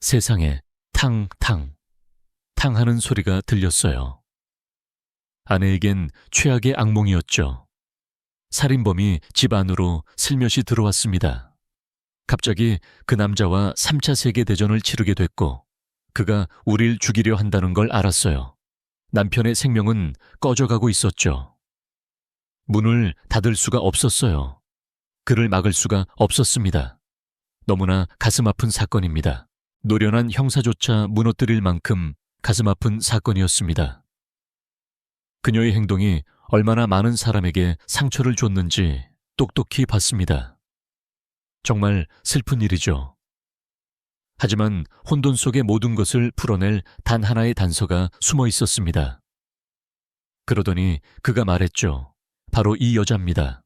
세상에 탕탕 탕하는 소리가 들렸어요. 아내에겐 최악의 악몽이었죠. 살인범이 집 안으로 슬며시 들어왔습니다. 갑자기 그 남자와 3차 세계대전을 치르게 됐고 그가 우릴 죽이려 한다는 걸 알았어요. 남편의 생명은 꺼져가고 있었죠. 문을 닫을 수가 없었어요. 그를 막을 수가 없었습니다. 너무나 가슴 아픈 사건입니다. 노련한 형사조차 무너뜨릴 만큼 가슴 아픈 사건이었습니다. 그녀의 행동이 얼마나 많은 사람에게 상처를 줬는지 똑똑히 봤습니다. 정말 슬픈 일이죠. 하지만 혼돈 속의 모든 것을 풀어낼 단 하나의 단서가 숨어 있었습니다. 그러더니 그가 말했죠. 바로 이 여자입니다.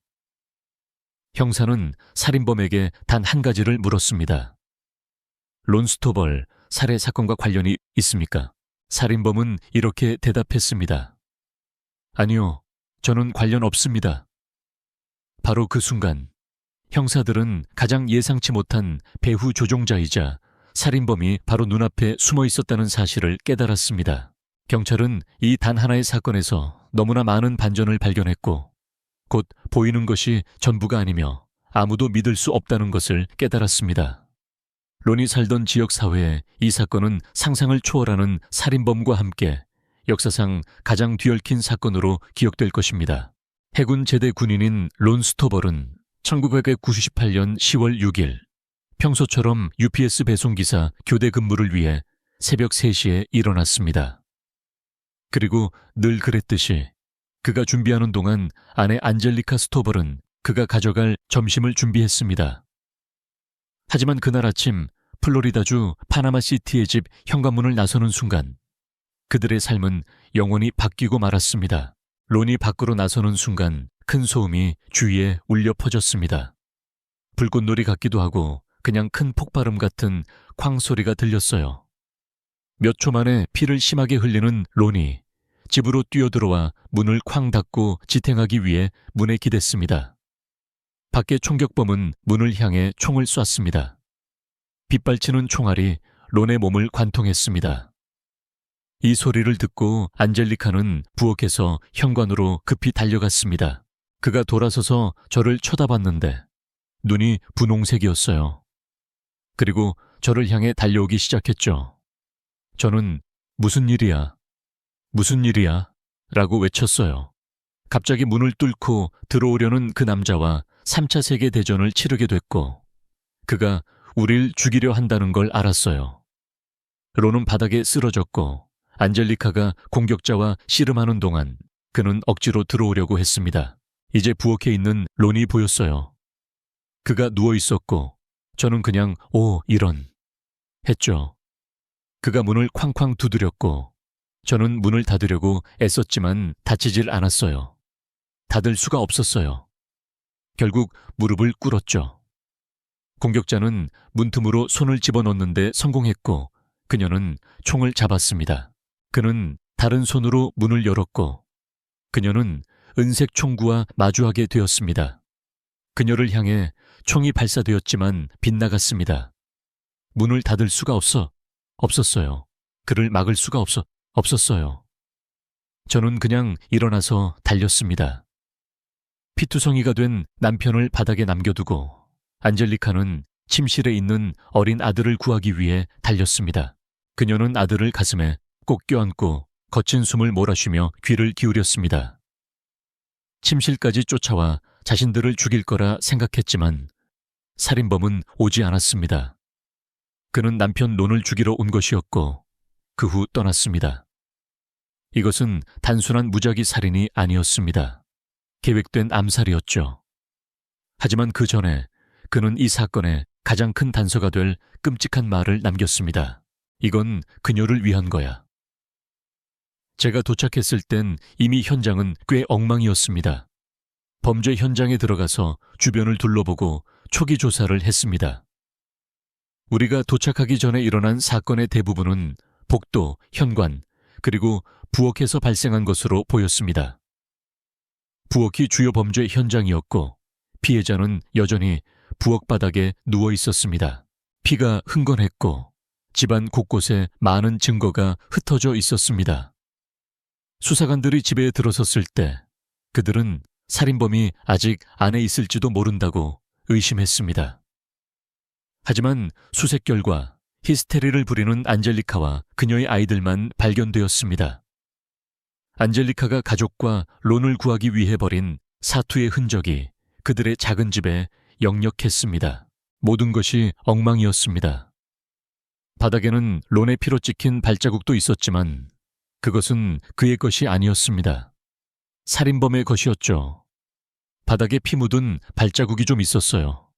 형사는 살인범에게 단 한 가지를 물었습니다. 론스토벌 살해 사건과 관련이 있습니까? 살인범은 이렇게 대답했습니다. 아니요, 저는 관련 없습니다. 바로 그 순간 형사들은 가장 예상치 못한 배후 조종자이자 살인범이 바로 눈앞에 숨어 있었다는 사실을 깨달았습니다. 경찰은 이 단 하나의 사건에서 너무나 많은 반전을 발견했고 곧 보이는 것이 전부가 아니며 아무도 믿을 수 없다는 것을 깨달았습니다. 론이 살던 지역 사회에 이 사건은 상상을 초월하는 살인범과 함께 역사상 가장 뒤얽힌 사건으로 기억될 것입니다. 해군 제대 군인인 론 스토벌은 1998년 10월 6일 평소처럼 UPS 배송기사 교대 근무를 위해 새벽 3시에 일어났습니다. 그리고 늘 그랬듯이 그가 준비하는 동안 아내 안젤리카 스토벌은 그가 가져갈 점심을 준비했습니다. 하지만 그날 아침 플로리다주 파나마시티의 집 현관문을 나서는 순간 그들의 삶은 영원히 바뀌고 말았습니다. 론이 밖으로 나서는 순간 큰 소음이 주위에 울려 퍼졌습니다. 불꽃놀이 같기도 하고 그냥 큰 폭발음 같은 쾅 소리가 들렸어요. 몇 초 만에 피를 심하게 흘리는 론이 집으로 뛰어들어와 문을 쾅 닫고 지탱하기 위해 문에 기댔습니다. 밖에 총격범은 문을 향해 총을 쐈습니다. 빗발치는 총알이 론의 몸을 관통했습니다. 이 소리를 듣고 안젤리카는 부엌에서 현관으로 급히 달려갔습니다. 그가 돌아서서 저를 쳐다봤는데 눈이 분홍색이었어요. 그리고 저를 향해 달려오기 시작했죠. 저는 무슨 일이야? 무슨 일이야? 라고 외쳤어요. 갑자기 문을 뚫고 들어오려는 그 남자와 3차 세계대전을 치르게 됐고 그가 우릴 죽이려 한다는 걸 알았어요. 론은 바닥에 쓰러졌고 안젤리카가 공격자와 씨름하는 동안 그는 억지로 들어오려고 했습니다. 이제 부엌에 있는 론이 보였어요. 그가 누워 있었고 저는 그냥 오 이런 했죠. 그가 문을 쾅쾅 두드렸고 저는 문을 닫으려고 애썼지만 닫히질 않았어요. 닫을 수가 없었어요. 결국 무릎을 꿇었죠. 공격자는 문틈으로 손을 집어넣는데 성공했고 그녀는 총을 잡았습니다. 그는 다른 손으로 문을 열었고 그녀는 은색 총구와 마주하게 되었습니다. 그녀를 향해 총이 발사되었지만 빗나갔습니다. 문을 닫을 수가 없었어요. 그를 막을 수가 없었어요. 저는 그냥 일어나서 달렸습니다. 피투성이가 된 남편을 바닥에 남겨두고 안젤리카는 침실에 있는 어린 아들을 구하기 위해 달렸습니다. 그녀는 아들을 가슴에 꼭 껴안고 거친 숨을 몰아쉬며 귀를 기울였습니다. 침실까지 쫓아와 자신들을 죽일 거라 생각했지만 살인범은 오지 않았습니다. 그는 남편 론을 죽이러 온 것이었고 그 후 떠났습니다. 이것은 단순한 무작위 살인이 아니었습니다. 계획된 암살이었죠. 하지만 그 전에 그는 이 사건의 가장 큰 단서가 될 끔찍한 말을 남겼습니다. 이건 그녀를 위한 거야. 제가 도착했을 땐 이미 현장은 꽤 엉망이었습니다. 범죄 현장에 들어가서 주변을 둘러보고 초기 조사를 했습니다. 우리가 도착하기 전에 일어난 사건의 대부분은 복도, 현관, 그리고 부엌에서 발생한 것으로 보였습니다. 부엌이 주요 범죄 현장이었고 피해자는 여전히 부엌 바닥에 누워 있었습니다. 피가 흥건했고 집안 곳곳에 많은 증거가 흩어져 있었습니다. 수사관들이 집에 들어섰을 때 그들은 살인범이 아직 안에 있을지도 모른다고 의심했습니다. 하지만 수색 결과 히스테리를 부리는 안젤리카와 그녀의 아이들만 발견되었습니다. 안젤리카가 가족과 론을 구하기 위해 벌인 사투의 흔적이 그들의 작은 집에 역력했습니다. 모든 것이 엉망이었습니다. 바닥에는 론의 피로 찍힌 발자국도 있었지만 그것은 그의 것이 아니었습니다. 살인범의 것이었죠. 바닥에 피 묻은 발자국이 좀 있었어요.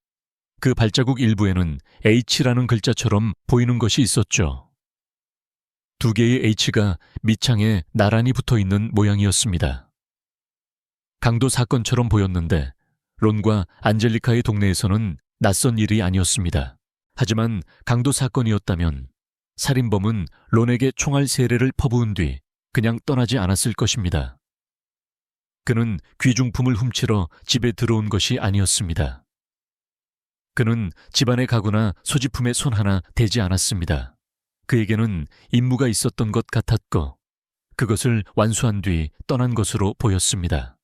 그 발자국 일부에는 H라는 글자처럼 보이는 것이 있었죠. 두 개의 H가 밑창에 나란히 붙어 있는 모양이었습니다. 강도 사건처럼 보였는데 론과 안젤리카의 동네에서는 낯선 일이 아니었습니다. 하지만 강도 사건이었다면 살인범은 론에게 총알 세례를 퍼부은 뒤 그냥 떠나지 않았을 것입니다. 그는 귀중품을 훔치러 집에 들어온 것이 아니었습니다. 그는 집안의 가구나 소지품에 손 하나 대지 않았습니다. 그에게는 임무가 있었던 것 같았고 그것을 완수한 뒤 떠난 것으로 보였습니다.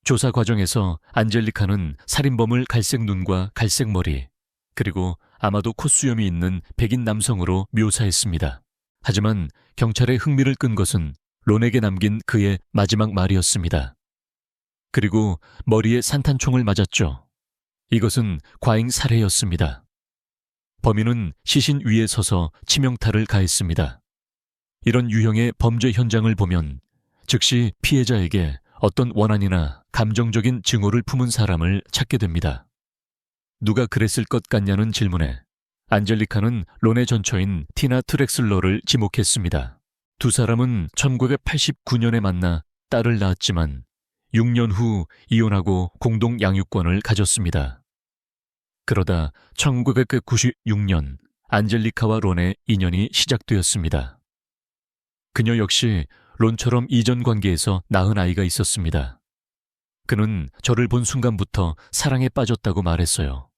조사 과정에서 안젤리카는 살인범을 갈색 눈과 갈색 머리 그리고 아마도 콧수염이 있는 백인 남성으로 묘사했습니다. 하지만 경찰의 흥미를 끈 것은 론에게 남긴 그의 마지막 말이었습니다. 그리고 머리에 산탄총을 맞았죠. 이것은 과잉 살해였습니다. 범인은 시신 위에 서서 치명타를 가했습니다. 이런 유형의 범죄 현장을 보면 즉시 피해자에게 어떤 원한이나 감정적인 증오를 품은 사람을 찾게 됩니다. 누가 그랬을 것 같냐는 질문에 안젤리카는 론의 전처인 티나 트렉슬러를 지목했습니다. 두 사람은 1989년에 만나 딸을 낳았지만 6년 후 이혼하고 공동 양육권을 가졌습니다. 그러다 1996년 안젤리카와 론의 인연이 시작되었습니다. 그녀 역시 론처럼 이전 관계에서 낳은 아이가 있었습니다. 그는 저를 본 순간부터 사랑에 빠졌다고 말했어요.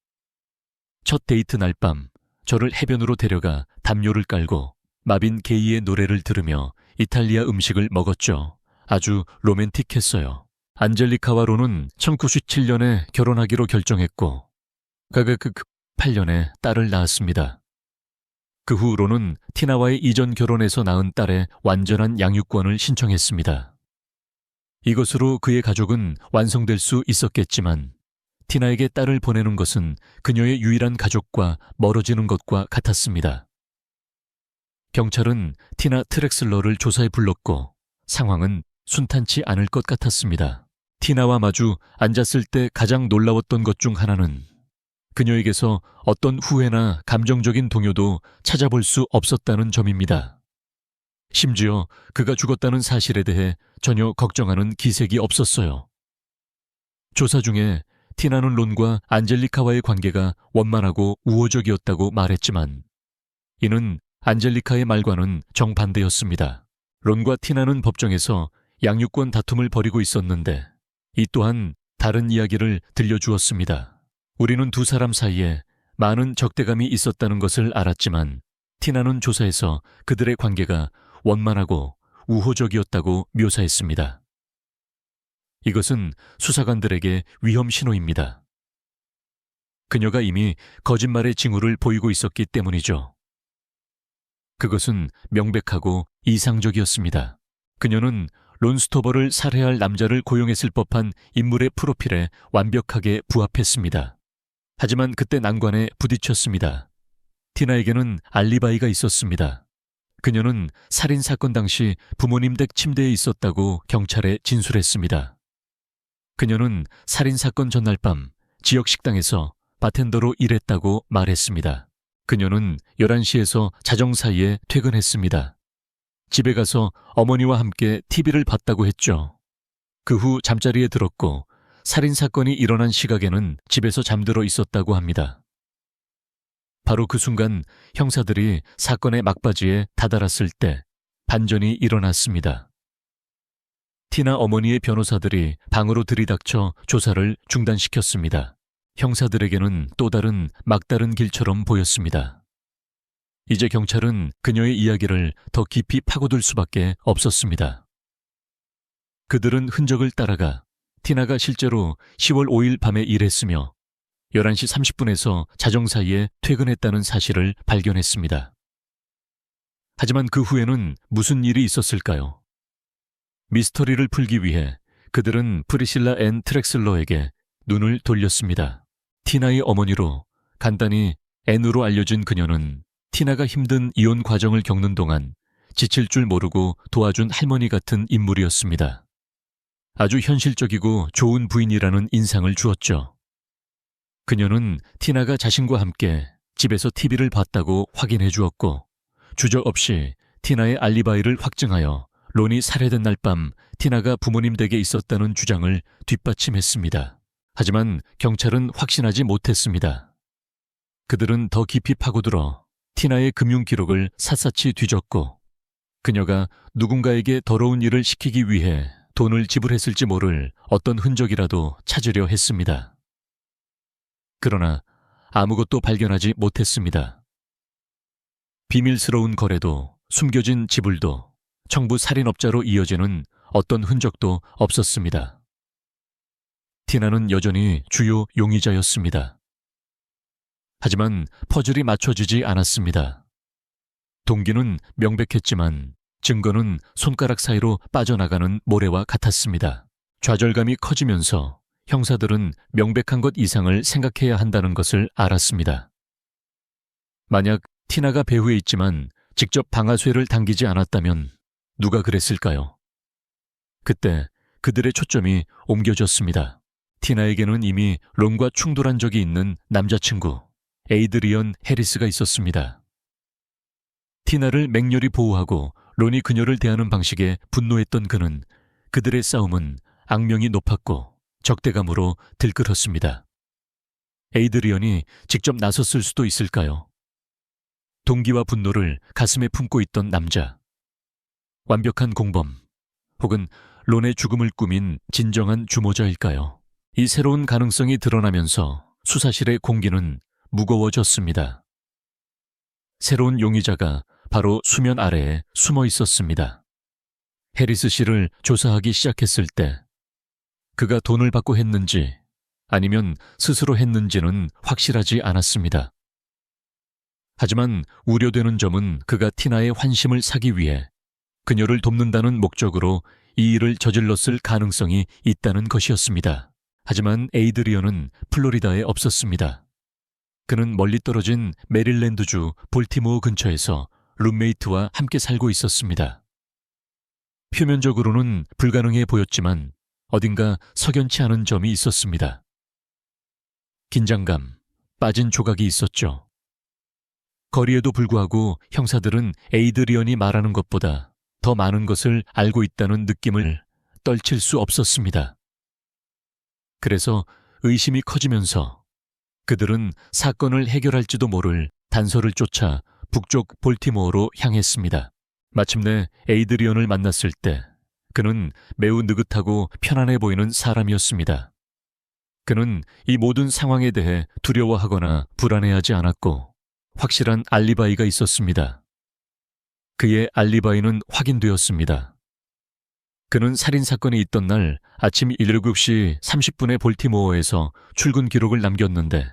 첫 데이트 날 밤 저를 해변으로 데려가 담요를 깔고 마빈 게이의 노래를 들으며 이탈리아 음식을 먹었죠. 아주 로맨틱했어요. 안젤리카와 론은 1997년에 결혼하기로 결정했고 8년에 딸을 낳았습니다. 그 후 론은 티나와의 이전 결혼에서 낳은 딸의 완전한 양육권을 신청했습니다. 이것으로 그의 가족은 완성될 수 있었겠지만 티나에게 딸을 보내는 것은 그녀의 유일한 가족과 멀어지는 것과 같았습니다. 경찰은 티나 트렉슬러를 조사에 불렀고 상황은 순탄치 않을 것 같았습니다. 티나와 마주 앉았을 때 가장 놀라웠던 것 중 하나는 그녀에게서 어떤 후회나 감정적인 동요도 찾아볼 수 없었다는 점입니다. 심지어 그가 죽었다는 사실에 대해 전혀 걱정하는 기색이 없었어요. 조사 중에 티나는 론과 안젤리카와의 관계가 원만하고 우호적이었다고 말했지만 이는 안젤리카의 말과는 정반대였습니다. 론과 티나는 법정에서 양육권 다툼을 벌이고 있었는데 이 또한 다른 이야기를 들려주었습니다. 우리는 두 사람 사이에 많은 적대감이 있었다는 것을 알았지만 티나는 조사에서 그들의 관계가 원만하고 우호적이었다고 묘사했습니다. 이것은 수사관들에게 위험 신호입니다. 그녀가 이미 거짓말의 징후를 보이고 있었기 때문이죠. 그것은 명백하고 이상적이었습니다. 그녀는 론 스토버를 살해할 남자를 고용했을 법한 인물의 프로필에 완벽하게 부합했습니다. 하지만 그때 난관에 부딪혔습니다. 티나에게는 알리바이가 있었습니다. 그녀는 살인사건 당시 부모님 댁 침대에 있었다고 경찰에 진술했습니다. 그녀는 살인사건 전날 밤 지역 식당에서 바텐더로 일했다고 말했습니다. 그녀는 11시에서 자정 사이에 퇴근했습니다. 집에 가서 어머니와 함께 TV를 봤다고 했죠. 그 후 잠자리에 들었고 살인사건이 일어난 시각에는 집에서 잠들어 있었다고 합니다. 바로 그 순간 형사들이 사건의 막바지에 다다랐을 때 반전이 일어났습니다. 티나 어머니의 변호사들이 방으로 들이닥쳐 조사를 중단시켰습니다. 형사들에게는 또 다른 막다른 길처럼 보였습니다. 이제 경찰은 그녀의 이야기를 더 깊이 파고들 수밖에 없었습니다. 그들은 흔적을 따라가 티나가 실제로 10월 5일 밤에 일했으며 11시 30분에서 자정 사이에 퇴근했다는 사실을 발견했습니다. 하지만 그 후에는 무슨 일이 있었을까요? 미스터리를 풀기 위해 그들은 프리실라 앤 트렉슬러에게 눈을 돌렸습니다. 티나의 어머니로 간단히 앤으로 알려진 그녀는 티나가 힘든 이혼 과정을 겪는 동안 지칠 줄 모르고 도와준 할머니 같은 인물이었습니다. 아주 현실적이고 좋은 부인이라는 인상을 주었죠. 그녀는 티나가 자신과 함께 집에서 TV를 봤다고 확인해 주었고 주저 없이 티나의 알리바이를 확증하여 론이 살해된 날 밤 티나가 부모님 댁에 있었다는 주장을 뒷받침했습니다. 하지만 경찰은 확신하지 못했습니다. 그들은 더 깊이 파고들어 티나의 금융 기록을 샅샅이 뒤졌고 그녀가 누군가에게 더러운 일을 시키기 위해 돈을 지불했을지 모를 어떤 흔적이라도 찾으려 했습니다. 그러나 아무것도 발견하지 못했습니다. 비밀스러운 거래도 숨겨진 지불도 청부 살인업자로 이어지는 어떤 흔적도 없었습니다. 티나는 여전히 주요 용의자였습니다. 하지만 퍼즐이 맞춰지지 않았습니다. 동기는 명백했지만 증거는 손가락 사이로 빠져나가는 모래와 같았습니다. 좌절감이 커지면서 형사들은 명백한 것 이상을 생각해야 한다는 것을 알았습니다. 만약 티나가 배후에 있지만 직접 방아쇠를 당기지 않았다면 누가 그랬을까요? 그때 그들의 초점이 옮겨졌습니다. 티나에게는 이미 론과 충돌한 적이 있는 남자친구 에이드리언 해리스가 있었습니다. 티나를 맹렬히 보호하고 론이 그녀를 대하는 방식에 분노했던 그는 그들의 싸움은 악명이 높았고 적대감으로 들끓었습니다. 에이드리언이 직접 나섰을 수도 있을까요? 동기와 분노를 가슴에 품고 있던 남자. 완벽한 공범 혹은 론의 죽음을 꾸민 진정한 주모자일까요? 이 새로운 가능성이 드러나면서 수사실의 공기는 무거워졌습니다. 새로운 용의자가 바로 수면 아래에 숨어 있었습니다. 해리스 씨를 조사하기 시작했을 때 그가 돈을 받고 했는지 아니면 스스로 했는지는 확실하지 않았습니다. 하지만 우려되는 점은 그가 티나의 환심을 사기 위해 그녀를 돕는다는 목적으로 이 일을 저질렀을 가능성이 있다는 것이었습니다. 하지만 에이드리언은 플로리다에 없었습니다. 그는 멀리 떨어진 메릴랜드주 볼티모어 근처에서 룸메이트와 함께 살고 있었습니다. 표면적으로는 불가능해 보였지만 어딘가 석연치 않은 점이 있었습니다. 긴장감, 빠진 조각이 있었죠. 거리에도 불구하고 형사들은 에이드리언이 말하는 것보다 더 많은 것을 알고 있다는 느낌을 떨칠 수 없었습니다. 그래서 의심이 커지면서 그들은 사건을 해결할지도 모를 단서를 쫓아 북쪽 볼티모어로 향했습니다. 마침내 에이드리언을 만났을 때 그는 매우 느긋하고 편안해 보이는 사람이었습니다. 그는 이 모든 상황에 대해 두려워하거나 불안해하지 않았고 확실한 알리바이가 있었습니다. 그의 알리바이는 확인되었습니다. 그는 살인사건이 있던 날 아침 7시 30분에 볼티모어에서 출근 기록을 남겼는데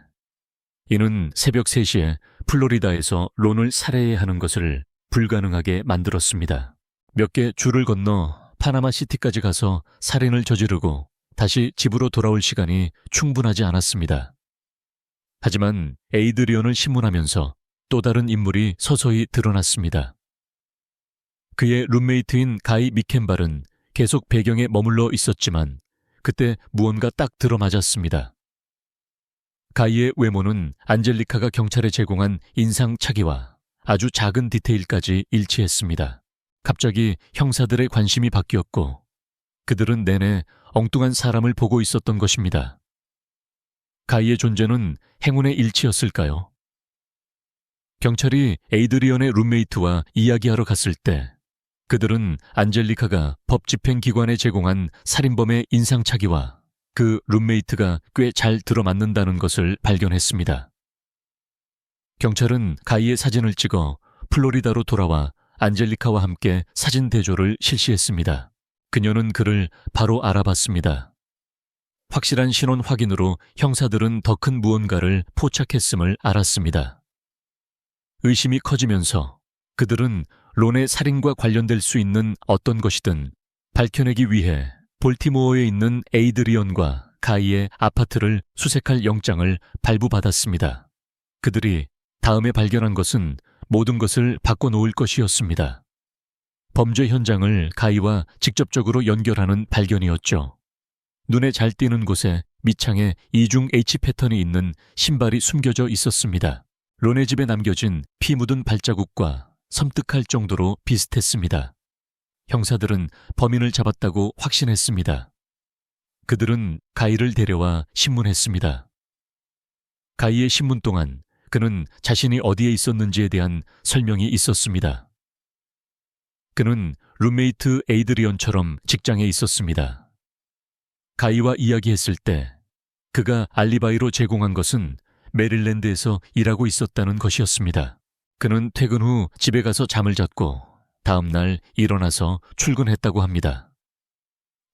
이는 새벽 3시에 플로리다에서 론을 살해해야 하는 것을 불가능하게 만들었습니다. 몇 개 줄을 건너 파나마시티까지 가서 살인을 저지르고 다시 집으로 돌아올 시간이 충분하지 않았습니다. 하지만 에이드리언을 신문하면서 또 다른 인물이 서서히 드러났습니다. 그의 룸메이트인 가이 미켄발은 계속 배경에 머물러 있었지만 그때 무언가 딱 들어맞았습니다. 가이의 외모는 안젤리카가 경찰에 제공한 인상착의와 아주 작은 디테일까지 일치했습니다. 갑자기 형사들의 관심이 바뀌었고 그들은 내내 엉뚱한 사람을 보고 있었던 것입니다. 가이의 존재는 행운의 일치였을까요? 경찰이 에이드리언의 룸메이트와 이야기하러 갔을 때 그들은 안젤리카가 법집행기관에 제공한 살인범의 인상착의와 그 룸메이트가 꽤 잘 들어맞는다는 것을 발견했습니다. 경찰은 가이의 사진을 찍어 플로리다로 돌아와 안젤리카와 함께 사진 대조를 실시했습니다. 그녀는 그를 바로 알아봤습니다. 확실한 신원 확인으로 형사들은 더 큰 무언가를 포착했음을 알았습니다. 의심이 커지면서 그들은 론의 살인과 관련될 수 있는 어떤 것이든 밝혀내기 위해 볼티모어에 있는 에이드리언과 가이의 아파트를 수색할 영장을 발부받았습니다. 그들이 다음에 발견한 것은 모든 것을 바꿔놓을 것이었습니다. 범죄 현장을 가이와 직접적으로 연결하는 발견이었죠. 눈에 잘 띄는 곳에 밑창에 이중 H 패턴이 있는 신발이 숨겨져 있었습니다. 론의 집에 남겨진 피 묻은 발자국과 섬뜩할 정도로 비슷했습니다. 형사들은 범인을 잡았다고 확신했습니다. 그들은 가이를 데려와 신문했습니다. 가이의 신문 동안 그는 자신이 어디에 있었는지에 대한 설명이 있었습니다. 그는 룸메이트 에이드리언처럼 직장에 있었습니다. 가이와 이야기했을 때 그가 알리바이로 제공한 것은 메릴랜드에서 일하고 있었다는 것이었습니다. 그는 퇴근 후 집에 가서 잠을 잤고 다음 날 일어나서 출근했다고 합니다.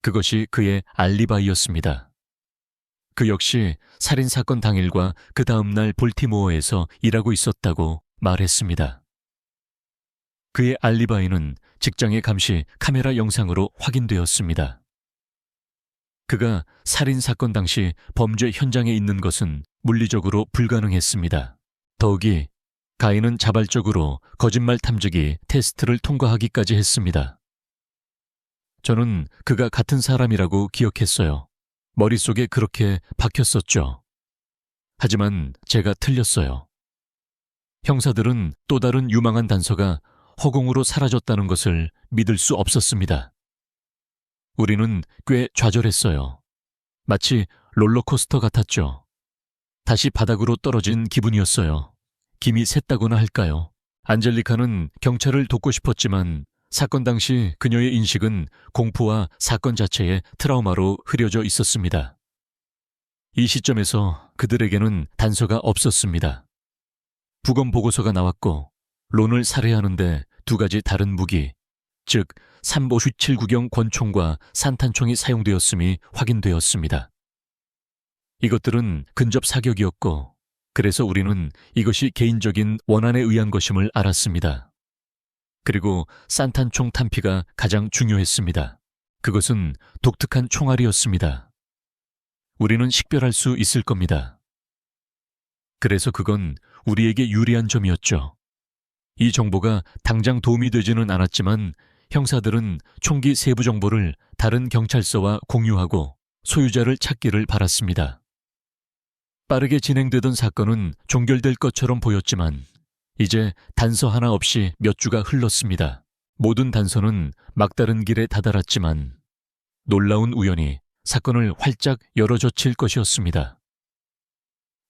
그것이 그의 알리바이였습니다. 그 역시 살인사건 당일과 그 다음 날 볼티모어에서 일하고 있었다고 말했습니다. 그의 알리바이는 직장의 감시 카메라 영상으로 확인되었습니다. 그가 살인사건 당시 범죄 현장에 있는 것은 물리적으로 불가능했습니다. 더욱이 가인은 자발적으로 거짓말 탐지기 테스트를 통과하기까지 했습니다. 저는 그가 같은 사람이라고 기억했어요. 머릿속에 그렇게 박혔었죠. 하지만 제가 틀렸어요. 형사들은 또 다른 유망한 단서가 허공으로 사라졌다는 것을 믿을 수 없었습니다. 우리는 꽤 좌절했어요. 마치 롤러코스터 같았죠. 다시 바닥으로 떨어진 기분이었어요. 김이 샜다고나 할까요? 안젤리카는 경찰을 돕고 싶었지만 사건 당시 그녀의 인식은 공포와 사건 자체의 트라우마로 흐려져 있었습니다. 이 시점에서 그들에게는 단서가 없었습니다. 부검 보고서가 나왔고 론을 살해하는데 2가지 다른 무기, 즉 357구경 권총과 산탄총이 사용되었음이 확인되었습니다. 이것들은 근접 사격이었고 그래서 우리는 이것이 개인적인 원한에 의한 것임을 알았습니다. 그리고 산탄총 탄피가 가장 중요했습니다. 그것은 독특한 총알이었습니다. 우리는 식별할 수 있을 겁니다. 그래서 그건 우리에게 유리한 점이었죠. 이 정보가 당장 도움이 되지는 않았지만 형사들은 총기 세부 정보를 다른 경찰서와 공유하고 소유자를 찾기를 바랐습니다. 빠르게 진행되던 사건은 종결될 것처럼 보였지만 이제 단서 하나 없이 몇 주가 흘렀습니다. 모든 단서는 막다른 길에 다다랐지만 놀라운 우연이 사건을 활짝 열어젖힐 것이었습니다.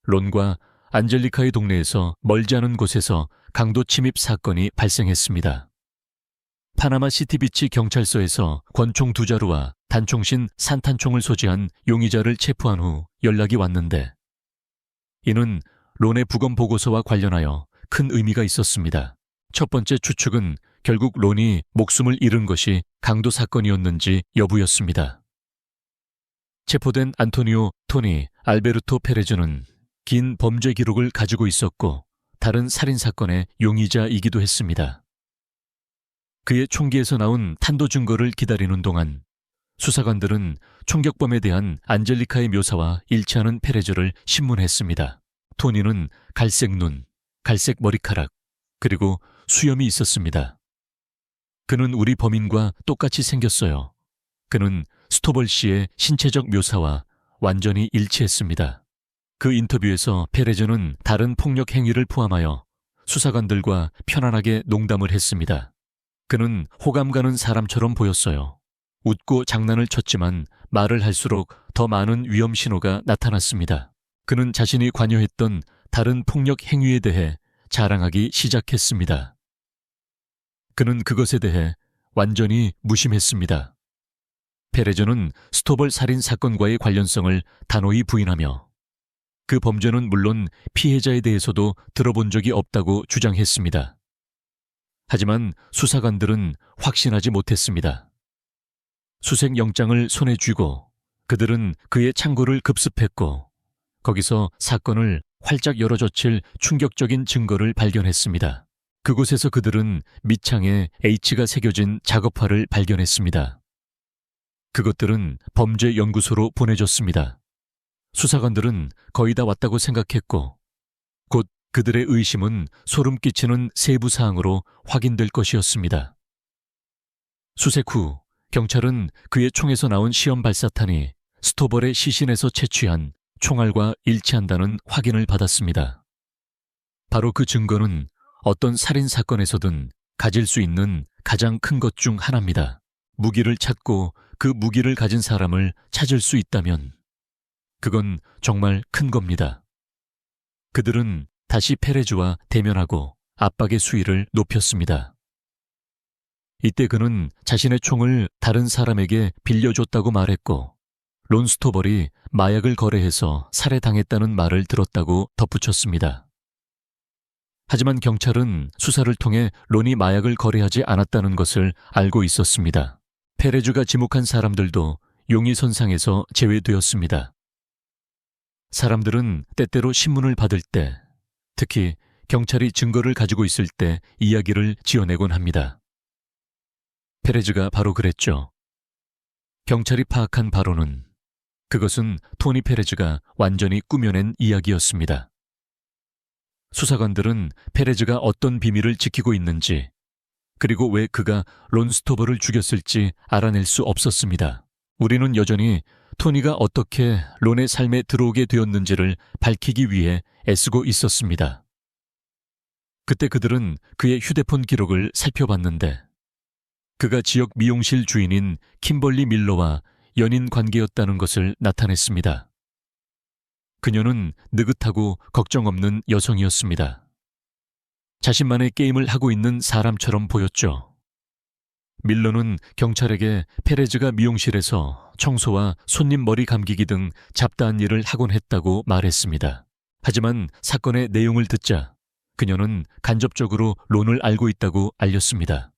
론과 안젤리카의 동네에서 멀지 않은 곳에서 강도 침입 사건이 발생했습니다. 파나마 시티비치 경찰서에서 권총 2자루와 단총신 산탄총을 소지한 용의자를 체포한 후 연락이 왔는데 이는 론의 부검 보고서와 관련하여 큰 의미가 있었습니다. 첫 번째 추측은 결국 론이 목숨을 잃은 것이 강도 사건이었는지 여부였습니다. 체포된 안토니오 토니 알베르토 페레즈는 긴 범죄 기록을 가지고 있었고 다른 살인사건의 용의자이기도 했습니다. 그의 총기에서 나온 탄도 증거를 기다리는 동안 수사관들은 총격범에 대한 안젤리카의 묘사와 일치하는 페레즈를 신문했습니다. 토니는 갈색 눈, 갈색 머리카락, 그리고 수염이 있었습니다. 그는 우리 범인과 똑같이 생겼어요. 그는 스토벌 씨의 신체적 묘사와 완전히 일치했습니다. 그 인터뷰에서 페레즈는 다른 폭력 행위를 포함하여 수사관들과 편안하게 농담을 했습니다. 그는 호감 가는 사람처럼 보였어요. 웃고 장난을 쳤지만 말을 할수록 더 많은 위험 신호가 나타났습니다. 그는 자신이 관여했던 다른 폭력 행위에 대해 자랑하기 시작했습니다. 그는 그것에 대해 완전히 무심했습니다. 페레즈는 스토벌 살인 사건과의 관련성을 단호히 부인하며 그 범죄는 물론 피해자에 대해서도 들어본 적이 없다고 주장했습니다. 하지만 수사관들은 확신하지 못했습니다. 수색 영장을 손에 쥐고 그들은 그의 창고를 급습했고 거기서 사건을 활짝 열어젖힐 충격적인 증거를 발견했습니다. 그곳에서 그들은 밑창에 H가 새겨진 작업화를 발견했습니다. 그것들은 범죄연구소로 보내졌습니다. 수사관들은 거의 다 왔다고 생각했고 곧 그들의 의심은 소름 끼치는 세부 사항으로 확인될 것이었습니다. 수색 후 경찰은 그의 총에서 나온 시험 발사탄이 스토벌의 시신에서 채취한 총알과 일치한다는 확인을 받았습니다. 바로 그 증거는 어떤 살인 사건에서든 가질 수 있는 가장 큰 것 중 하나입니다. 무기를 찾고 그 무기를 가진 사람을 찾을 수 있다면 그건 정말 큰 겁니다. 그들은 다시 페레즈와 대면하고 압박의 수위를 높였습니다. 이때 그는 자신의 총을 다른 사람에게 빌려줬다고 말했고 론 스토벌이 마약을 거래해서 살해당했다는 말을 들었다고 덧붙였습니다. 하지만 경찰은 수사를 통해 론이 마약을 거래하지 않았다는 것을 알고 있었습니다. 페레즈가 지목한 사람들도 용의선상에서 제외되었습니다. 사람들은 때때로 신문을 받을 때, 특히 경찰이 증거를 가지고 있을 때 이야기를 지어내곤 합니다. 페레즈가 바로 그랬죠. 경찰이 파악한 바로는 그것은 토니 페레즈가 완전히 꾸며낸 이야기였습니다. 수사관들은 페레즈가 어떤 비밀을 지키고 있는지 그리고 왜 그가 론 스토버를 죽였을지 알아낼 수 없었습니다. 우리는 여전히 토니가 어떻게 론의 삶에 들어오게 되었는지를 밝히기 위해 애쓰고 있었습니다. 그때 그들은 그의 휴대폰 기록을 살펴봤는데 그가 지역 미용실 주인인 킴벌리 밀러와 연인 관계였다는 것을 나타냈습니다. 그녀는 느긋하고 걱정 없는 여성이었습니다. 자신만의 게임을 하고 있는 사람처럼 보였죠. 밀러는 경찰에게 페레즈가 미용실에서 청소와 손님 머리 감기기 등 잡다한 일을 하곤 했다고 말했습니다. 하지만 사건의 내용을 듣자 그녀는 간접적으로 론을 알고 있다고 알렸습니다.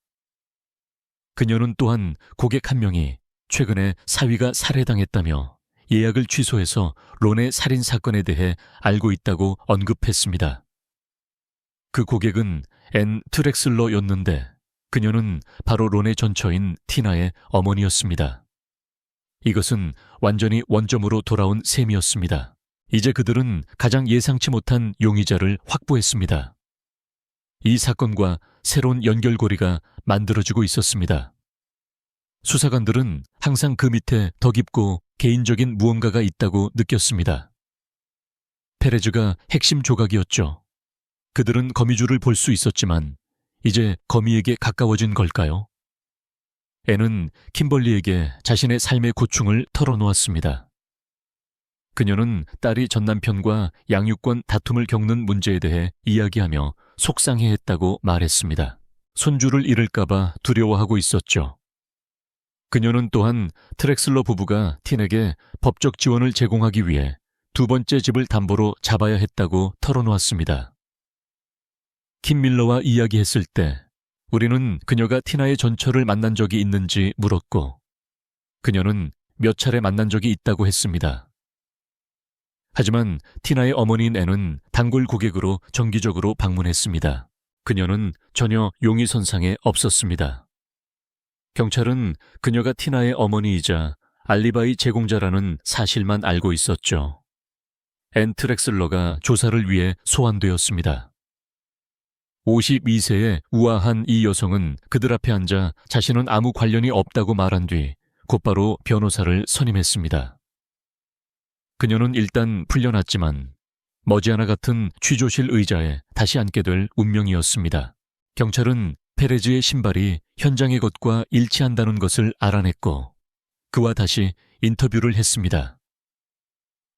그녀는 또한 고객 한 명이 최근에 사위가 살해당했다며 예약을 취소해서 론의 살인 사건에 대해 알고 있다고 언급했습니다. 그 고객은 앤 트렉슬러였는데 그녀는 바로 론의 전처인 티나의 어머니였습니다. 이것은 완전히 원점으로 돌아온 셈이었습니다. 이제 그들은 가장 예상치 못한 용의자를 확보했습니다. 이 사건과 새로운 연결고리가 만들어지고 있었습니다. 수사관들은 항상 그 밑에 더 깊고 개인적인 무언가가 있다고 느꼈습니다. 페레즈가 핵심 조각이었죠. 그들은 거미줄을 볼 수 있었지만 이제 거미에게 가까워진 걸까요? 앤은 킴벌리에게 자신의 삶의 고충을 털어놓았습니다. 그녀는 딸이 전 남편과 양육권 다툼을 겪는 문제에 대해 이야기하며 속상해했다고 말했습니다. 손주를 잃을까봐 두려워하고 있었죠. 그녀는 또한 트렉슬러 부부가 틴에게 법적 지원을 제공하기 위해 두 번째 집을 담보로 잡아야 했다고 털어놓았습니다. 킴 밀러와 이야기했을 때 우리는 그녀가 티나의 전처를 만난 적이 있는지 물었고 그녀는 몇 차례 만난 적이 있다고 했습니다. 하지만 티나의 어머니인 앤은 단골 고객으로 정기적으로 방문했습니다. 그녀는 전혀 용의선상에 없었습니다. 경찰은 그녀가 티나의 어머니이자 알리바이 제공자라는 사실만 알고 있었죠. 앤 트렉슬러가 조사를 위해 소환되었습니다. 52세의 우아한 이 여성은 그들 앞에 앉아 자신은 아무 관련이 없다고 말한 뒤 곧바로 변호사를 선임했습니다. 그녀는 일단 풀려났지만 머지않아 같은 취조실 의자에 다시 앉게 될 운명이었습니다. 경찰은 페레즈의 신발이 현장의 것과 일치한다는 것을 알아냈고 그와 다시 인터뷰를 했습니다.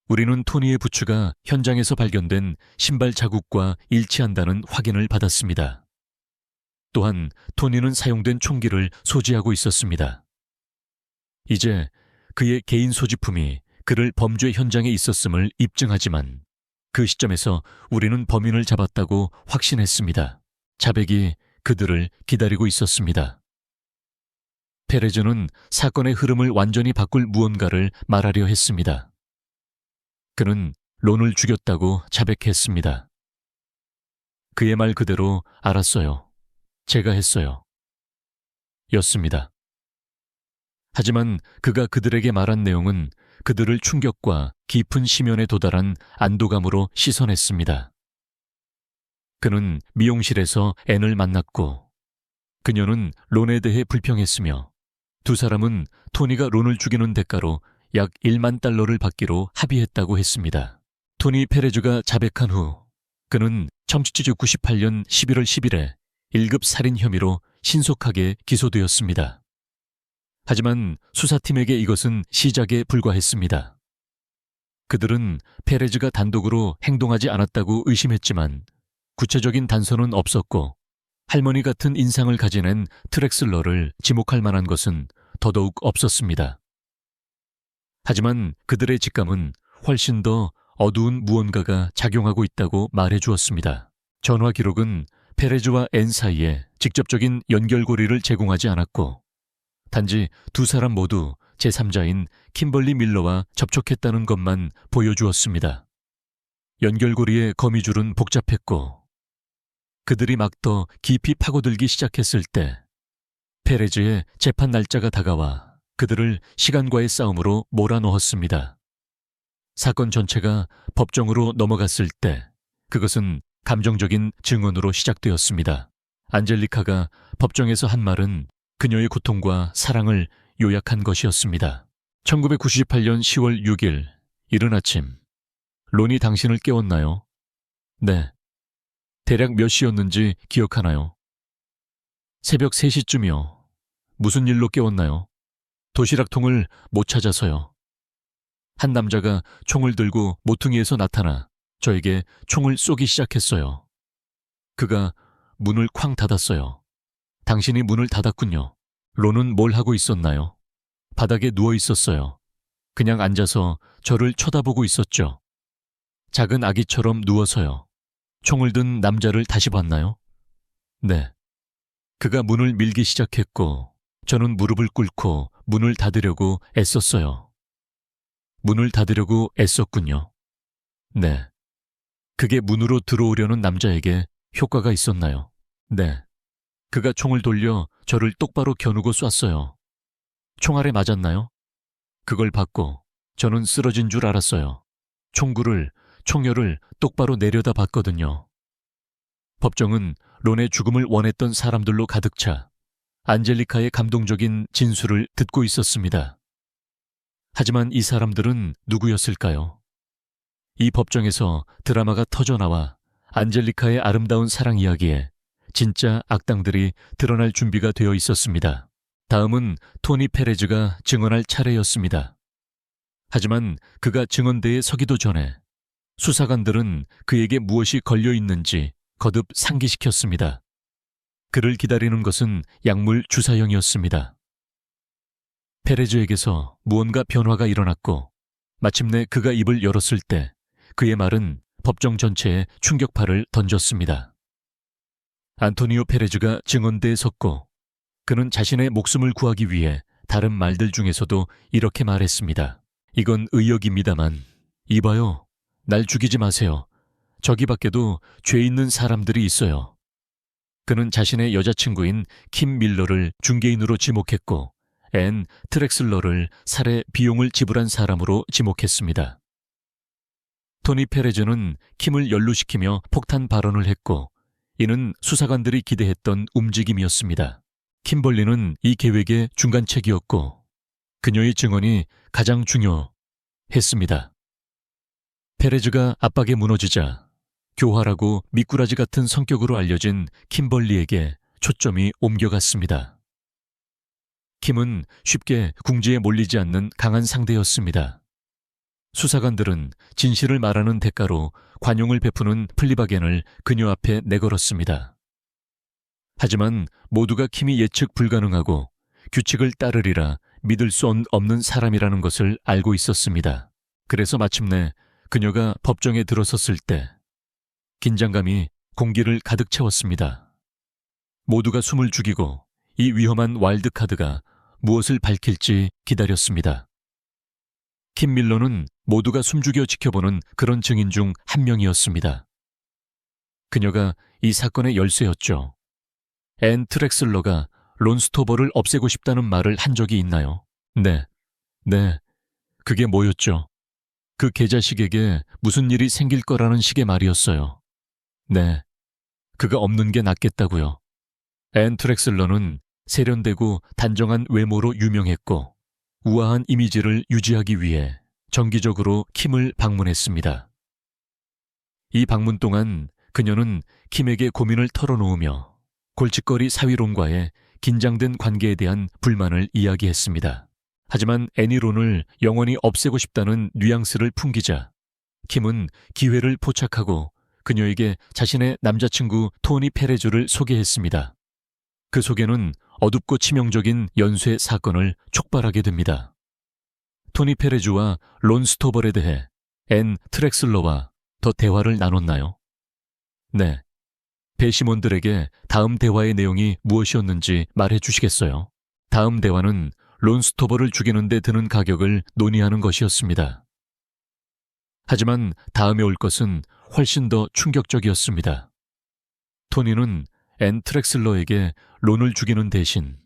우리는 토니의 부츠가 현장에서 발견된 신발 자국과 일치한다는 확인을 받았습니다. 또한 토니는 사용된 총기를 소지하고 있었습니다. 이제 그의 개인 소지품이 그를 범죄 현장에 있었음을 입증하지만 그 시점에서 우리는 범인을 잡았다고 확신했습니다. 자백이 그들을 기다리고 있었습니다. 페레즈는 사건의 흐름을 완전히 바꿀 무언가를 말하려 했습니다. 그는 론을 죽였다고 자백했습니다. 그의 말 그대로 알았어요. 제가 했어요. 였습니다. 하지만 그가 그들에게 말한 내용은 그들을 충격과 깊은 심연에 도달한 안도감으로 씻어냈습니다. 그는 미용실에서 앤을 만났고 그녀는 론에 대해 불평했으며 두 사람은 토니가 론을 죽이는 대가로 약 1만 달러를 받기로 합의했다고 했습니다. 토니 페레즈가 자백한 후 그는 1998년 11월 10일에 1급 살인 혐의로 신속하게 기소되었습니다. 하지만 수사팀에게 이것은 시작에 불과했습니다. 그들은 페레즈가 단독으로 행동하지 않았다고 의심했지만 구체적인 단서는 없었고 할머니 같은 인상을 가진 앤 트렉슬러를 지목할 만한 것은 더더욱 없었습니다. 하지만 그들의 직감은 훨씬 더 어두운 무언가가 작용하고 있다고 말해 주었습니다. 전화 기록은 페레즈와 앤 사이에 직접적인 연결고리를 제공하지 않았고 단지 두 사람 모두 제3자인 킴벌리 밀러와 접촉했다는 것만 보여주었습니다. 연결고리의 거미줄은 복잡했고 그들이 막 더 깊이 파고들기 시작했을 때 페레즈의 재판 날짜가 다가와 그들을 시간과의 싸움으로 몰아넣었습니다. 사건 전체가 법정으로 넘어갔을 때 그것은 감정적인 증언으로 시작되었습니다. 안젤리카가 법정에서 한 말은 그녀의 고통과 사랑을 요약한 것이었습니다. 1998년 10월 6일 이른 아침, 론이 당신을 깨웠나요? 네. 대략 몇 시였는지 기억하나요? 새벽 3시쯤이요. 무슨 일로 깨웠나요? 도시락통을 못 찾아서요. 한 남자가 총을 들고 모퉁이에서 나타나 저에게 총을 쏘기 시작했어요. 그가 문을 쾅 닫았어요. 당신이 문을 닫았군요. 론은 뭘 하고 있었나요? 바닥에 누워 있었어요. 그냥 앉아서 저를 쳐다보고 있었죠. 작은 아기처럼 누워서요. 총을 든 남자를 다시 봤나요? 네. 그가 문을 밀기 시작했고 저는 무릎을 꿇고 문을 닫으려고 애썼어요. 문을 닫으려고 애썼군요. 네. 그게 문으로 들어오려는 남자에게 효과가 있었나요? 네. 그가 총을 돌려 저를 똑바로 겨누고 쐈어요. 총알에 맞았나요? 그걸 받고 저는 쓰러진 줄 알았어요. 총열을 똑바로 내려다 봤거든요. 법정은 론의 죽음을 원했던 사람들로 가득 차 안젤리카의 감동적인 진술을 듣고 있었습니다. 하지만 이 사람들은 누구였을까요? 이 법정에서 드라마가 터져나와 안젤리카의 아름다운 사랑 이야기에 진짜 악당들이 드러날 준비가 되어 있었습니다. 다음은 토니 페레즈가 증언할 차례였습니다. 하지만 그가 증언대에 서기도 전에 수사관들은 그에게 무엇이 걸려 있는지 거듭 상기시켰습니다. 그를 기다리는 것은 약물 주사형이었습니다. 페레즈에게서 무언가 변화가 일어났고 마침내 그가 입을 열었을 때 그의 말은 법정 전체에 충격파를 던졌습니다. 안토니오 페레즈가 증언대에 섰고 그는 자신의 목숨을 구하기 위해 다른 말들 중에서도 이렇게 말했습니다. 이건 의역입니다만 이봐요. 날 죽이지 마세요. 저기 밖에도 죄 있는 사람들이 있어요. 그는 자신의 여자친구인 킴 밀러를 중개인으로 지목했고 앤 트렉슬러를 살해 비용을 지불한 사람으로 지목했습니다. 토니 페레즈는 킴을 연루시키며 폭탄 발언을 했고 이는 수사관들이 기대했던 움직임이었습니다. 킴벌리는 이 계획의 중간책이었고 그녀의 증언이 가장 중요했습니다. 페레즈가 압박에 무너지자 교활하고 미꾸라지 같은 성격으로 알려진 킴벌리에게 초점이 옮겨갔습니다. 킴은 쉽게 궁지에 몰리지 않는 강한 상대였습니다. 수사관들은 진실을 말하는 대가로 관용을 베푸는 플리바겐을 그녀 앞에 내걸었습니다. 하지만 모두가 킴이 예측 불가능하고 규칙을 따르리라 믿을 수 없는 사람이라는 것을 알고 있었습니다. 그래서 마침내 그녀가 법정에 들어섰을 때 긴장감이 공기를 가득 채웠습니다. 모두가 숨을 죽이고 이 위험한 와일드카드가 무엇을 밝힐지 기다렸습니다. 킴 밀러는 모두가 숨죽여 지켜보는 그런 증인 중 한 명이었습니다. 그녀가 이 사건의 열쇠였죠. 앤 트렉슬러가 론 스토버를 없애고 싶다는 말을 한 적이 있나요? 네. 그게 뭐였죠? 그 개자식에게 무슨 일이 생길 거라는 식의 말이었어요. 네. 그가 없는 게 낫겠다고요. 앤 트렉슬러는 세련되고 단정한 외모로 유명했고 우아한 이미지를 유지하기 위해 정기적으로 킴을 방문했습니다. 이 방문 동안 그녀는 킴에게 고민을 털어놓으며 골칫거리 사위론과의 긴장된 관계에 대한 불만을 이야기했습니다. 하지만 앤이 론을 영원히 없애고 싶다는 뉘앙스를 풍기자 킴은 기회를 포착하고 그녀에게 자신의 남자친구 토니 페레주를 소개했습니다. 그 소개는 어둡고 치명적인 연쇄 사건을 촉발하게 됩니다. 토니 페레주와 론 스토벌에 대해 앤 트렉슬러와 더 대화를 나눴나요? 네. 배심원들에게 다음 대화의 내용이 무엇이었는지 말해 주시겠어요? 다음 대화는 론 스토벌을 죽이는 데 드는 가격을 논의하는 것이었습니다. 하지만 다음에 올 것은 훨씬 더 충격적이었습니다. 토니는 앤 트렉슬러에게 론을 죽이는 대신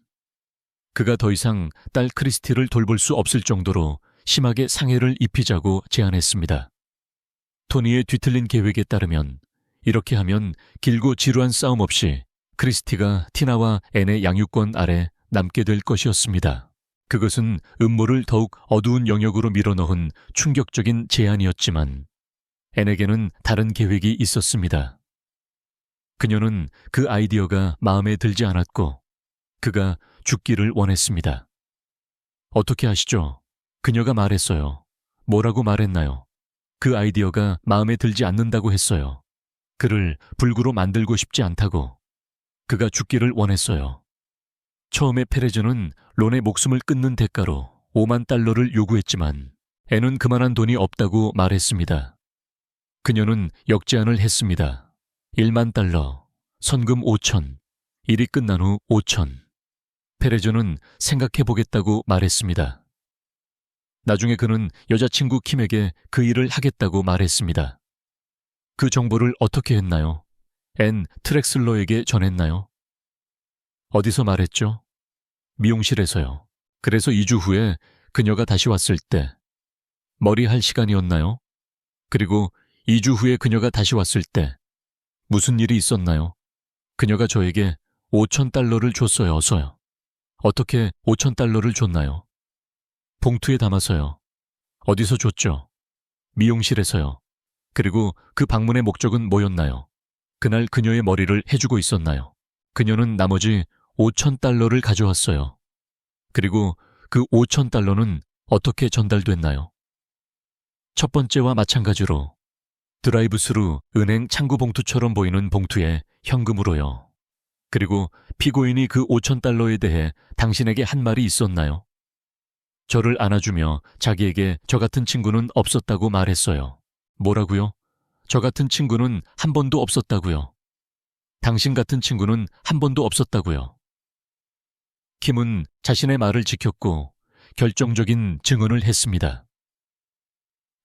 그가 더 이상 딸 크리스티를 돌볼 수 없을 정도로 심하게 상해를 입히자고 제안했습니다. 토니의 뒤틀린 계획에 따르면 이렇게 하면 길고 지루한 싸움 없이 크리스티가 티나와 앤의 양육권 아래 남게 될 것이었습니다. 그것은 음모를 더욱 어두운 영역으로 밀어넣은 충격적인 제안이었지만 앤에게는 다른 계획이 있었습니다. 그녀는 그 아이디어가 마음에 들지 않았고 그가 죽기를 원했습니다. 어떻게 아시죠? 그녀가 말했어요. 뭐라고 말했나요? 그 아이디어가 마음에 들지 않는다고 했어요. 그를 불구로 만들고 싶지 않다고. 그가 죽기를 원했어요. 처음에 페레즈는 론의 목숨을 끊는 대가로 5만 달러를 요구했지만 앤은 그만한 돈이 없다고 말했습니다. 그녀는 역제안을 했습니다. 1만 달러, 선금 5천, 일이 끝난 후 5천. 페레즈는 생각해보겠다고 말했습니다. 나중에 그는 여자친구 킴에게 그 일을 하겠다고 말했습니다. 그 정보를 어떻게 했나요? 앤 트렉슬러에게 전했나요? 어디서 말했죠? 미용실에서요. 그래서 2주 후에 그녀가 다시 왔을 때 머리할 시간이었나요? 그리고 2주 후에 그녀가 다시 왔을 때 무슨 일이 있었나요? 그녀가 저에게 5천 달러를 줬어요. 어서요. 어떻게 5천 달러를 줬나요? 봉투에 담아서요. 어디서 줬죠? 미용실에서요. 그리고 그 방문의 목적은 뭐였나요? 그날 그녀의 머리를 해주고 있었나요? 그녀는 나머지 5천 달러를 가져왔어요. 그리고 그 5천 달러는 어떻게 전달됐나요? 첫 번째와 마찬가지로 드라이브스루 은행 창구 봉투처럼 보이는 봉투에 현금으로요. 그리고 피고인이 그 5천 달러에 대해 당신에게 한 말이 있었나요? 저를 안아주며 자기에게 저 같은 친구는 없었다고 말했어요. 뭐라고요? 저 같은 친구는 한 번도 없었다고요. 당신 같은 친구는 한 번도 없었다고요. 킴은 자신의 말을 지켰고 결정적인 증언을 했습니다.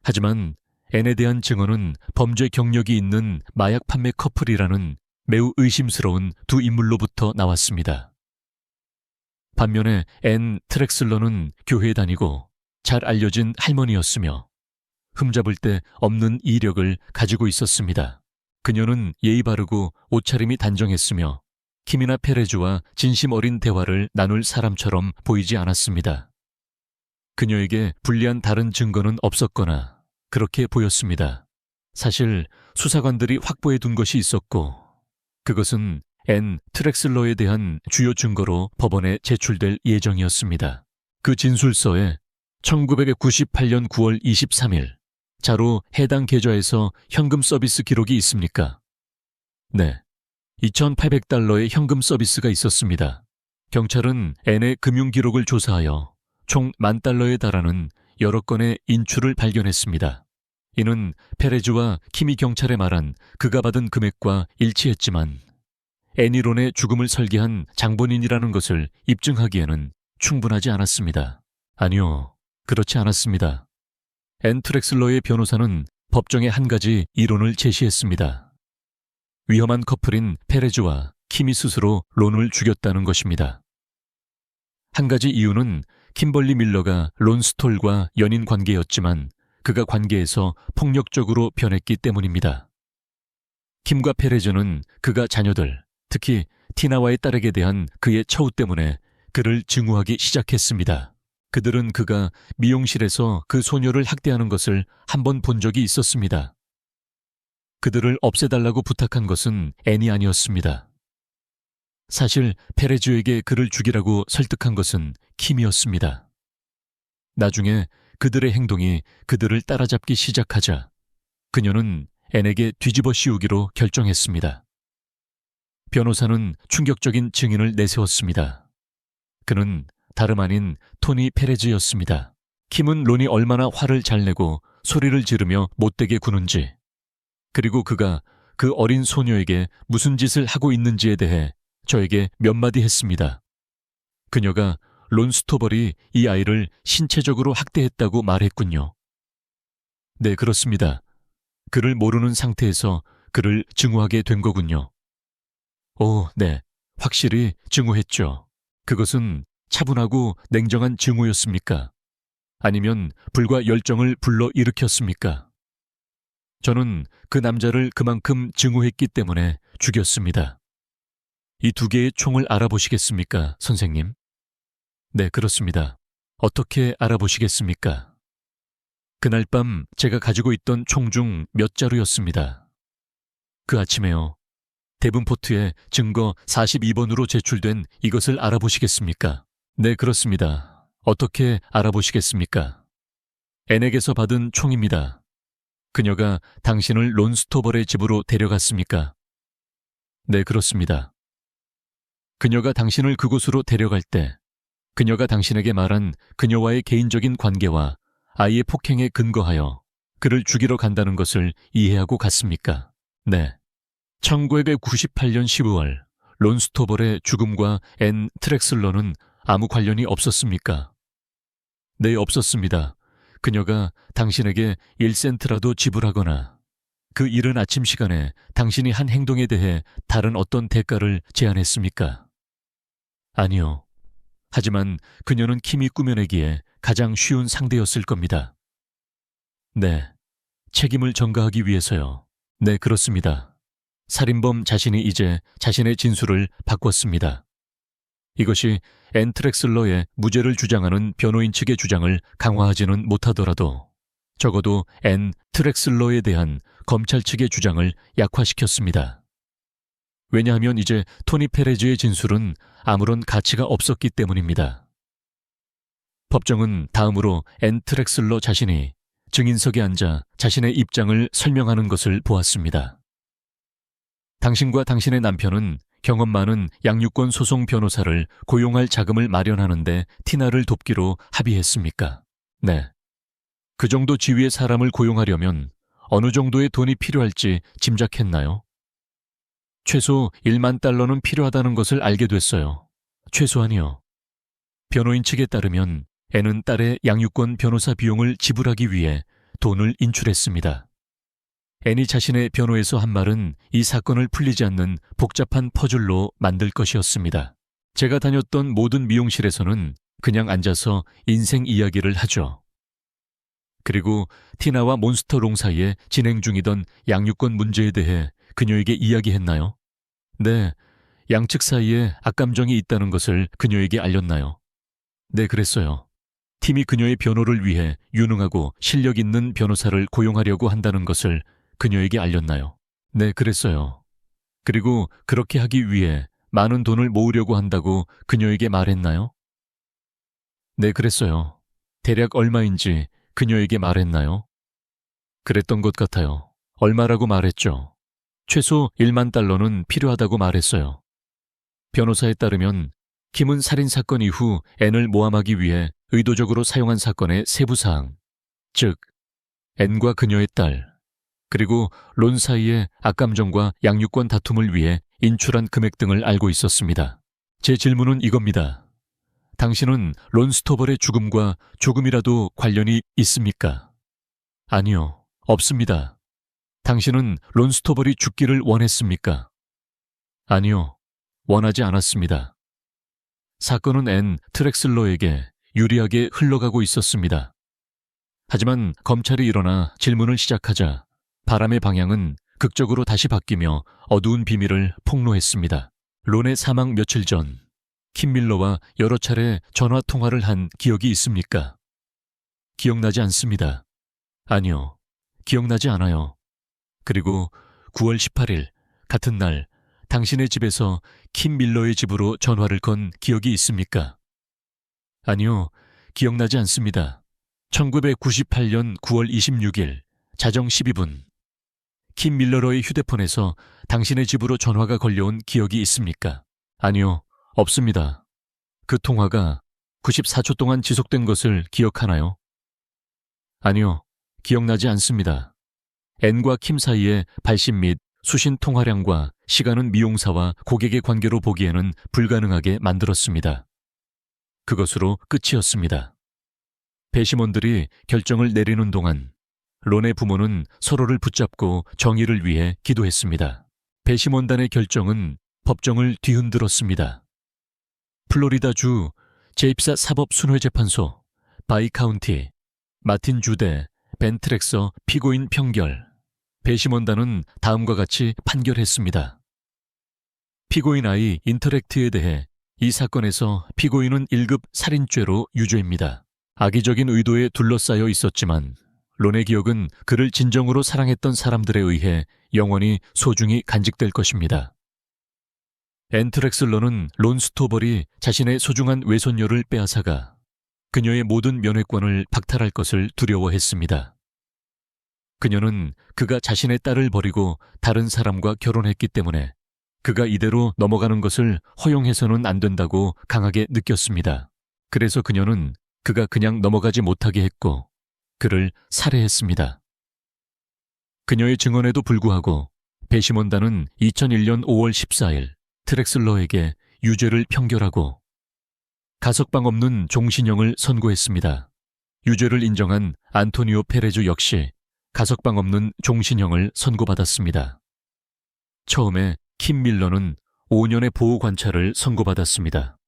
하지만 앤에 대한 증언은 범죄 경력이 있는 마약 판매 커플이라는 매우 의심스러운 두 인물로부터 나왔습니다. 반면에 앤 트렉슬러는 교회에 다니고 잘 알려진 할머니였으며 흠잡을 데 없는 이력을 가지고 있었습니다. 그녀는 예의 바르고 옷차림이 단정했으며 킴이나 페레즈와 진심 어린 대화를 나눌 사람처럼 보이지 않았습니다. 그녀에게 불리한 다른 증거는 없었거나 그렇게 보였습니다. 사실 수사관들이 확보해 둔 것이 있었고 그것은 앤 트렉슬러에 대한 주요 증거로 법원에 제출될 예정이었습니다. 그 진술서에 1998년 9월 23일 자로 해당 계좌에서 현금 서비스 기록이 있습니까? 네. 2,800달러의 현금 서비스가 있었습니다. 경찰은 앤의 금융 기록을 조사하여 총 10,000달러에 달하는 여러 건의 인출을 발견했습니다. 이는 페레즈와 킴이 경찰에 말한 그가 받은 금액과 일치했지만 애니론의 죽음을 설계한 장본인이라는 것을 입증하기에는 충분하지 않았습니다. 아니요, 그렇지 않았습니다. 앤 트렉슬러의 변호사는 법정에 한 가지 이론을 제시했습니다. 위험한 커플인 페레즈와 킴이 스스로 론을 죽였다는 것입니다. 한 가지 이유는 kimberly 밀러가 론 스톨과 연인 관계였지만 그가 관계에서 폭력적으로 변했기 때문입니다. 킴과 페레즈는 그가 자녀들, 특히 티나와의 딸에게 대한 그의 처우 때문에 그를 증오하기 시작했습니다. 그들은 그가 미용실에서 그 소녀를 학대하는 것을 한 번 본 적이 있었습니다. 그들을 없애달라고 부탁한 것은 앤이 아니었습니다. 사실 페레즈에게 그를 죽이라고 설득한 것은 킴이었습니다. 나중에 그들의 행동이 그들을 따라잡기 시작하자 그녀는 앤에게 뒤집어 씌우기로 결정했습니다. 변호사는 충격적인 증인을 내세웠습니다. 그는 다름 아닌 토니 페레즈였습니다. 킴은 론이 얼마나 화를 잘 내고 소리를 지르며 못되게 구는지, 그리고 그가 그 어린 소녀에게 무슨 짓을 하고 있는지에 대해 저에게 몇 마디 했습니다. 그녀가 론 스토벌이 이 아이를 신체적으로 학대했다고 말했군요. 네, 그렇습니다. 그를 모르는 상태에서 그를 증오하게 된 거군요. 오, 네, 확실히 증오했죠. 그것은 차분하고 냉정한 증오였습니까? 아니면 불과 열정을 불러일으켰습니까? 저는 그 남자를 그만큼 증오했기 때문에 죽였습니다. 이 두 개의 총을 알아보시겠습니까, 선생님? 네, 그렇습니다. 어떻게 알아보시겠습니까? 그날 밤 제가 가지고 있던 총 중 몇 자루였습니다. 그 아침에요. 데븐포트에 증거 42번으로 제출된 이것을 알아보시겠습니까? 네, 그렇습니다. 어떻게 알아보시겠습니까? 앤에게서 받은 총입니다. 그녀가 당신을 론 스토벌의 집으로 데려갔습니까? 네, 그렇습니다. 그녀가 당신을 그곳으로 데려갈 때 그녀가 당신에게 말한 그녀와의 개인적인 관계와 아이의 폭행에 근거하여 그를 죽이러 간다는 것을 이해하고 갔습니까? 네. 1998년 12월 론 스토벌의 죽음과 앤 트렉슬러는 아무 관련이 없었습니까? 네, 없었습니다. 그녀가 당신에게 1센트라도 지불하거나 그 이른 아침 시간에 당신이 한 행동에 대해 다른 어떤 대가를 제안했습니까? 아니요. 하지만 그녀는 킴이 꾸며내기에 가장 쉬운 상대였을 겁니다. 네, 책임을 전가하기 위해서요. 네, 그렇습니다. 살인범 자신이 이제 자신의 진술을 바꿨습니다. 이것이 앤 트렉슬러의 무죄를 주장하는 변호인 측의 주장을 강화하지는 못하더라도 적어도 앤 트렉슬러에 대한 검찰 측의 주장을 약화시켰습니다. 왜냐하면 이제 토니 페레즈의 진술은 아무런 가치가 없었기 때문입니다. 법정은 다음으로 앤 트렉슬러 자신이 증인석에 앉아 자신의 입장을 설명하는 것을 보았습니다. 당신과 당신의 남편은 경험 많은 양육권 소송 변호사를 고용할 자금을 마련하는데 티나를 돕기로 합의했습니까? 네. 그 정도 지위의 사람을 고용하려면 어느 정도의 돈이 필요할지 짐작했나요? 최소 1만 달러는 필요하다는 것을 알게 됐어요. 최소한이요. 변호인 측에 따르면 앤은 딸의 양육권 변호사 비용을 지불하기 위해 돈을 인출했습니다. 앤이 자신의 변호에서 한 말은 이 사건을 풀리지 않는 복잡한 퍼즐로 만들 것이었습니다. 제가 다녔던 모든 미용실에서는 그냥 앉아서 인생 이야기를 하죠. 그리고 티나와 몬스터롱 사이에 진행 중이던 양육권 문제에 대해 그녀에게 이야기했나요? 네, 양측 사이에 악감정이 있다는 것을 그녀에게 알렸나요? 네, 그랬어요. 팀이 그녀의 변호를 위해 유능하고 실력 있는 변호사를 고용하려고 한다는 것을 그녀에게 알렸나요? 네, 그랬어요. 그리고 그렇게 하기 위해 많은 돈을 모으려고 한다고 그녀에게 말했나요? 네, 그랬어요. 대략 얼마인지 그녀에게 말했나요? 그랬던 것 같아요. 얼마라고 말했죠. 최소 1만 달러는 필요하다고 말했어요. 변호사에 따르면 킴은 살인사건 이후 앤을 모함하기 위해 의도적으로 사용한 사건의 세부사항, 즉 앤과 그녀의 딸, 그리고 론 사이의 악감정과 양육권 다툼을 위해 인출한 금액 등을 알고 있었습니다. 제 질문은 이겁니다. 당신은 론 스토벌의 죽음과 조금이라도 관련이 있습니까? 아니요, 없습니다. 당신은 론 스토벌이 죽기를 원했습니까? 아니요, 원하지 않았습니다. 사건은 앤 트렉슬러에게 유리하게 흘러가고 있었습니다. 하지만 검찰이 일어나 질문을 시작하자 바람의 방향은 극적으로 다시 바뀌며 어두운 비밀을 폭로했습니다. 론의 사망 며칠 전, 킴 밀러와 여러 차례 전화 통화를 한 기억이 있습니까? 기억나지 않습니다. 아니요, 기억나지 않아요. 그리고 9월 18일, 같은 날, 당신의 집에서 킴 밀러의 집으로 전화를 건 기억이 있습니까? 아니요, 기억나지 않습니다. 1998년 9월 26일, 자정 12분. 킴 밀러의 휴대폰에서 당신의 집으로 전화가 걸려온 기억이 있습니까? 아니요, 없습니다. 그 통화가 94초 동안 지속된 것을 기억하나요? 아니요, 기억나지 않습니다. 앤과 킴 사이의 발신 및 수신 통화량과 시간은 미용사와 고객의 관계로 보기에는 불가능하게 만들었습니다. 그것으로 끝이었습니다. 배심원들이 결정을 내리는 동안 론의 부모는 서로를 붙잡고 정의를 위해 기도했습니다. 배심원단의 결정은 법정을 뒤흔들었습니다. 플로리다주 제24 사법순회재판소 바이 카운티 마틴 주대 벤 트렉서 피고인 평결. 배심원단은 다음과 같이 판결했습니다. 피고인 아이 인터랙트에 대해 이 사건에서 피고인은 1급 살인죄로 유죄입니다. 악의적인 의도에 둘러싸여 있었지만 론의 기억은 그를 진정으로 사랑했던 사람들에 의해 영원히 소중히 간직될 것입니다. 앤 트렉슬러는 론 스토벌이 자신의 소중한 외손녀를 빼앗아가 그녀의 모든 면회권을 박탈할 것을 두려워했습니다. 그녀는 그가 자신의 딸을 버리고 다른 사람과 결혼했기 때문에 그가 이대로 넘어가는 것을 허용해서는 안 된다고 강하게 느꼈습니다. 그래서 그녀는 그가 그냥 넘어가지 못하게 했고 그를 살해했습니다. 그녀의 증언에도 불구하고 배심원단은 2001년 5월 14일 트렉슬러에게 유죄를 평결하고 가석방 없는 종신형을 선고했습니다. 유죄를 인정한 안토니오 페레주 역시 가석방 없는 종신형을 선고받았습니다. 처음에 킴 밀러는 5년의 보호 관찰을 선고받았습니다.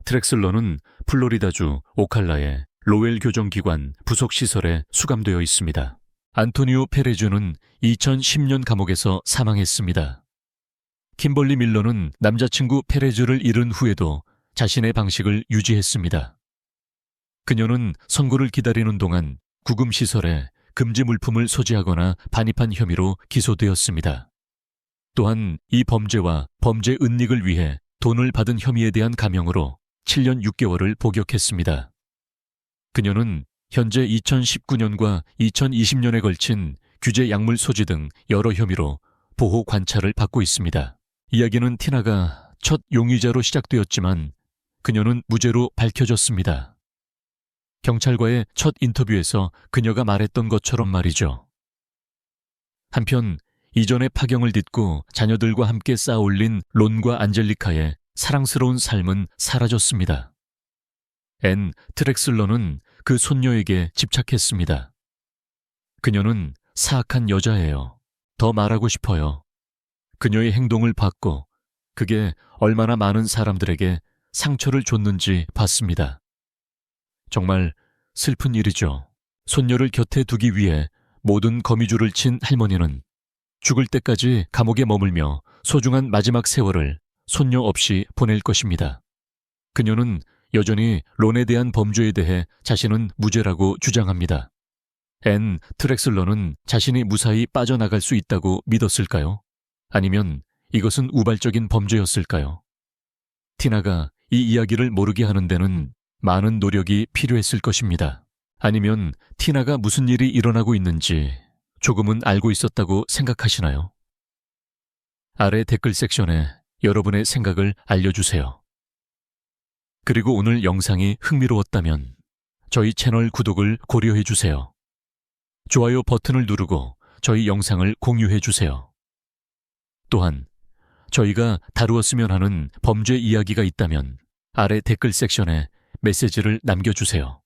트렉슬러는 플로리다주 오칼라의 로웰 교정기관 부속시설에 수감되어 있습니다. 안토니오 페레주는 2010년 감옥에서 사망했습니다. 킴벌리 밀러는 남자친구 페레주를 잃은 후에도 자신의 방식을 유지했습니다. 그녀는 선고를 기다리는 동안 구금시설에 금지 물품을 소지하거나 반입한 혐의로 기소되었습니다. 또한 이 범죄와 범죄 은닉을 위해 돈을 받은 혐의에 대한 감형으로 7년 6개월을 복역했습니다. 그녀는 현재 2019년과 2020년에 걸친 규제 약물 소지 등 여러 혐의로 보호 관찰을 받고 있습니다. 이야기는 티나가 첫 용의자로 시작되었지만 그녀는 무죄로 밝혀졌습니다. 경찰과의 첫 인터뷰에서 그녀가 말했던 것처럼 말이죠. 한편 이전의 파경을 딛고 자녀들과 함께 쌓아올린 론과 안젤리카의 사랑스러운 삶은 사라졌습니다. 앤 트렉슬러는 그 손녀에게 집착했습니다. 그녀는 사악한 여자예요. 더 말하고 싶어요. 그녀의 행동을 봤고 그게 얼마나 많은 사람들에게 상처를 줬는지 봤습니다. 정말 슬픈 일이죠. 손녀를 곁에 두기 위해 모든 거미줄을 친 할머니는 죽을 때까지 감옥에 머물며 소중한 마지막 세월을 손녀 없이 보낼 것입니다. 그녀는 여전히 론에 대한 범죄에 대해 자신은 무죄라고 주장합니다. 앤 트렉슬러는 자신이 무사히 빠져나갈 수 있다고 믿었을까요? 아니면 이것은 우발적인 범죄였을까요? 티나가 이 이야기를 모르게 하는 데는 많은 노력이 필요했을 것입니다. 아니면 티나가 무슨 일이 일어나고 있는지 조금은 알고 있었다고 생각하시나요? 아래 댓글 섹션에 여러분의 생각을 알려주세요. 그리고 오늘 영상이 흥미로웠다면 저희 채널 구독을 고려해주세요. 좋아요 버튼을 누르고 저희 영상을 공유해주세요. 또한 저희가 다루었으면 하는 범죄 이야기가 있다면 아래 댓글 섹션에 메시지를 남겨주세요.